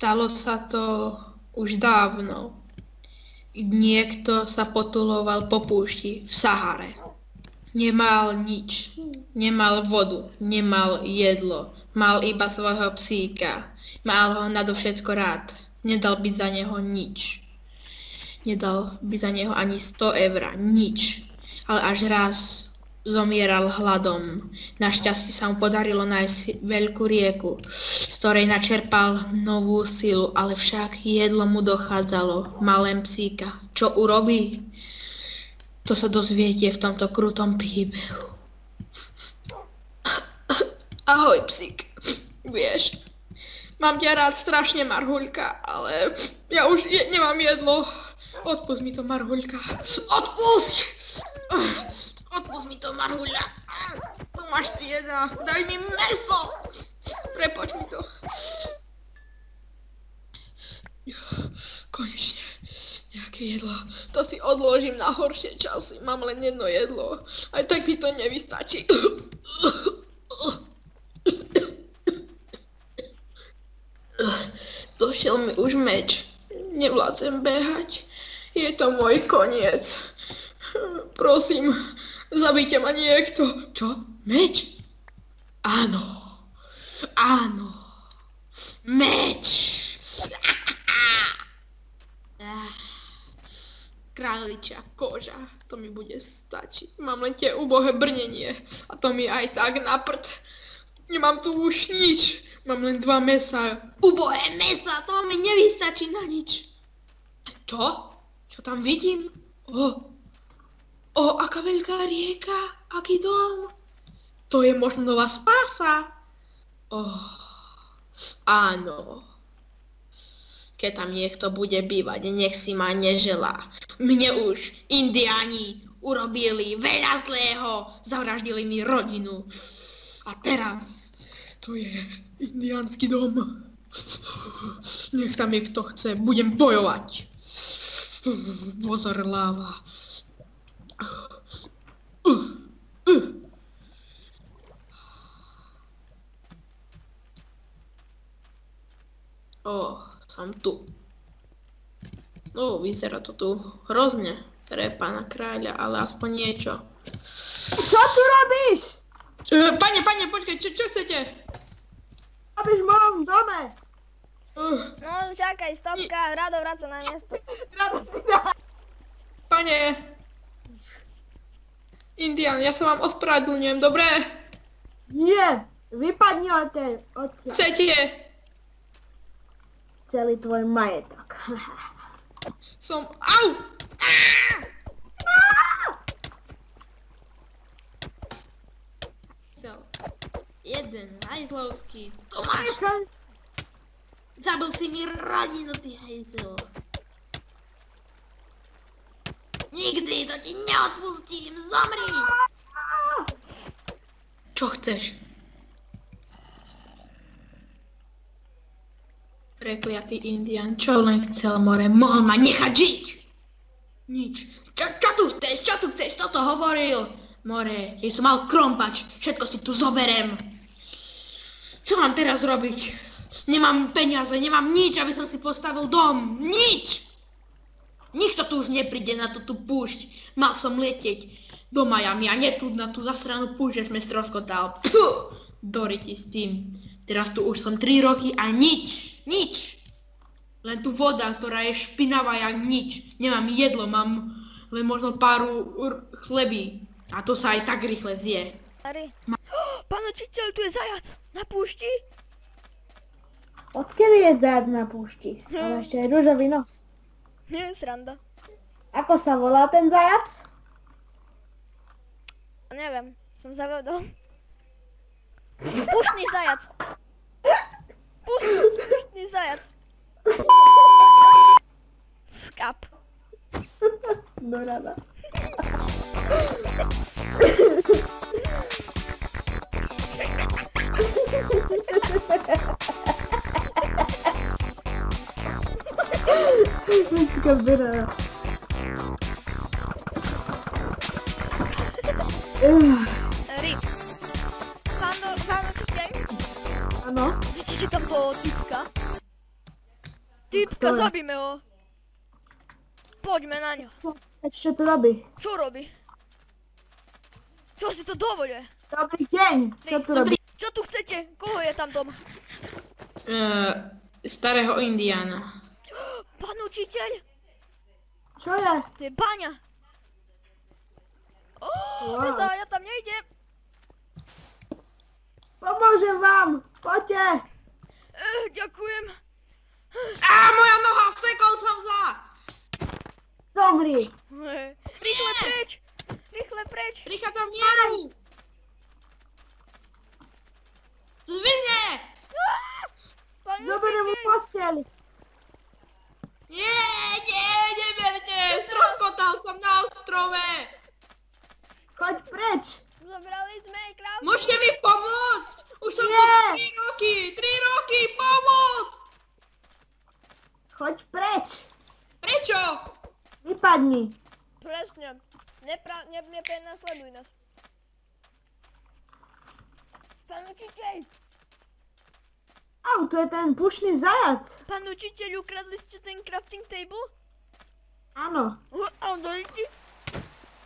Stalo sa to už dávno. Niekto sa potuloval po púšti v Sahare. Nemal nič. Nemal vodu, nemal jedlo. Mal iba svojho psíka. Mal ho nadovšetko rád. Nedal by za neho nič. Nedal by za neho ani 100 eur, nič. Ale až raz zomieral hladom. Našťastie sa mu podarilo nájsť veľkú rieku, z ktorej načerpal novú silu, ale však jedlo mu dochádzalo. Malém psíka. Čo urobí? To sa dozviete v tomto krutom príbehu. Ahoj, psík. Vieš, mám ťa rád strašne, Marhuľka, ale ja už nemám jedlo. Odpusť mi to, Marhuľka. Odpusť! Odpusť mi to, Marhuľa. Tu máš ty jedna. Daj mi mäso. Prepoď mi to. Konečne. Nejaké jedlo. To si odložím na horšie časy. Mám len jedno jedlo. Aj tak mi to nevystačí. Došiel mi už meč. Nevládzem behať. Je to môj koniec. Prosím, zabijte ma niekto. Čo? Meč? Áno. Áno. Meč. Králičia koža. To mi bude stačiť. Mám len tie ubohé brnenie. A to mi aj tak na prd. Nemám tu už nič. Mám len 2 mäsa. Ubohé mäsa, to mi nevystačí na nič. Čo? Čo tam vidím? Aká veľká rieka. Aký dom. To je možno nová spása. Áno. Keď tam niekto bude bývať, nech si ma neželá. Mne už indiáni urobili veľa zlého, zavraždili mi rodinu. A teraz to je indiánsky dom. Nech tam je kto chce, budem bojovať. Pozor, láva. Som tu. Vyzerá to tu hrozne pre pána kráľa, ale aspoň niečo. Čo tu robíš? Pane, počkaj, čo chcete? Robíš v mojom dome. No, čakaj, stopka, Rado, vráť sa na miesto. Pane, Indián, ja sa vám ospravedlňujem, dobre? Nie, vypadni od Chcete? Celý tvoj majetok. Au! Jeden hajzlovský Tomáš. Zabil si mi rodinu, ty hajzl. Nikdy to ti neodpustím, zomri! Čo chceš? Prekliatý Indián, čo len chcel, more, mohol ma nechať žiť! Nič. Čo tu chceš, toto hovoril? More, keď som mal krompač, všetko si tu zoberem. Čo mám teraz robiť? Nemám peniaze, nemám nič, aby som si postavil dom. Nič! Nikto tu už nepríde na tú púšť. Mal som letieť do Miami a nie tu na tú zasranú púšť, že sme stroskotal. Pfuh! Doriti s tým. Teraz tu už som 3 roky a nič. Len tu voda, ktorá je špinavá jak nič. Nemám jedlo, mám len možno pár chlebí. A to sa aj tak rýchle zje. Pán učiteľ, tu je zajac na púšti? Odkedy je zajac na púšti? Ale ešte aj ružový nos. Sranda. Ako sa volá ten zajac? Neviem, som zavedol. Púštny zajac. Púštny zajac. Skap. Do rada. Počka, do rada. Rick. Pán učiteľ? Áno? Vidíte tam toho typka? Typka, Ktoré? zabíme ho. Poďme na ňo. Čo tu robí? Čo robí? Čo si to dovoluje? Dobrý deň. Čo tu robí? Čo tu chcete? Koho je tam doma? Starého Indiána. Pán učiteľ, Čo je? to je baňa. Wow. Ja tam nejdem. Pomôžem vám. Poďte. Ďakujem. Á, moja noha, sekol som sa! Zomri. Rýchle preč. Rýchle preč. Rika tam nie! Zvine! Pán Zoberiem mu učiteľ. posteľ. Nie, neberte! Stroskotal som na ostrove! Choď preč. Zobrali sme aj krávku. Môžete mi pomôcť? Už som tu Nie. 3 roky! 3 roky! Pomôcť! Choď preč. Prečo? Vypadni. Presne. Neprenasleduj nás. Pán učiteľ. Au, to je ten pušný zajac. Pán učiteľ, ukradli ste ten crafting table? Áno. Ale dojdi.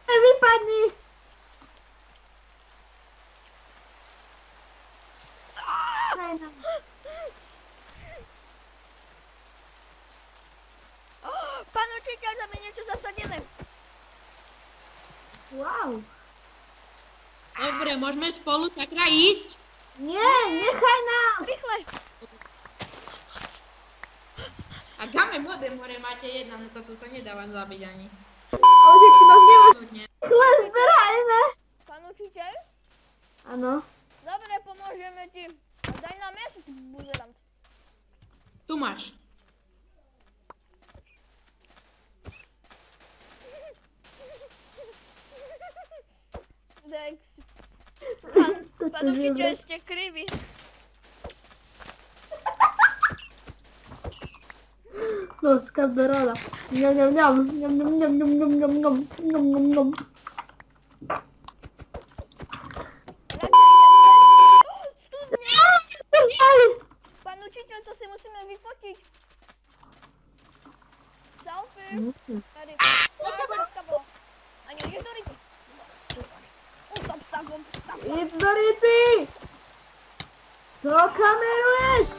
Vypadni. Daj nám. Pán učiteľ, tam je niečo zasadené. Wow. Dobre, môžeme spolu sakra ísť? Nie, nechaj nás. Rýchle. A dáme modé more, máte jedna, no toto sa nedáva zabiť ani. Ale že ty nás nemáš. Nudne. Rýchle zberajme. Pán učiteľ? Áno. Dobre, pomôžeme ti. A daj nám miesto, ty buzerant. Tu máš. Dex. Toto Pán učiteľ, žebre. ste kriví. Noska zberala. Ňam, ňam, ňam. Ňam, ňam, ňam, ňam, ňam, ňam, ňam. Ňam, ňam, ňam. Studňa. Pán učiteľ, to si musíme vyfotiť. Selfie. Tady. Selfie bola. A nie, je to rýchlo. Utop sa, bom sa. Idź do Rity! Co kamerujesz?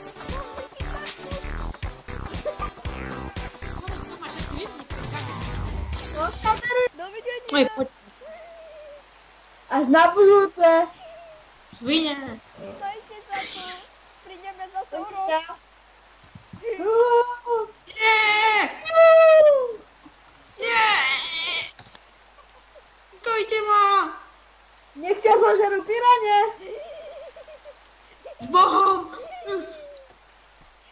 Tu máš ešte vypnúť. Co kamerujesz? Dovidenia. Oj, poď. Až na budúce! Svine. Majte sa tu. Prídeme zase o rok. Nie! Nie! Kojte ma! Nech ťa zožerú tyrane! S Bohom!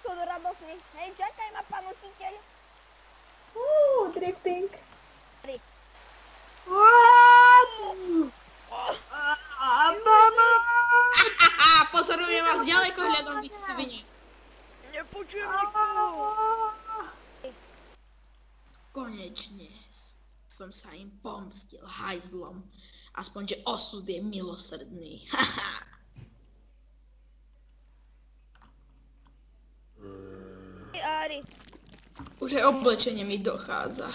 Škoda radosný. Hej, čakaj ma, pán učiteľ. Drifting. Tri. What? Mama! Haha, pozorujem vás ďaleko hľadom vy svine. Nepočujem nikoho. Konečne som sa im pomstil hajzlom. Aspoň, že osud je milosrdný. Haha. Ari. Už aj oblečenie mi dochádza.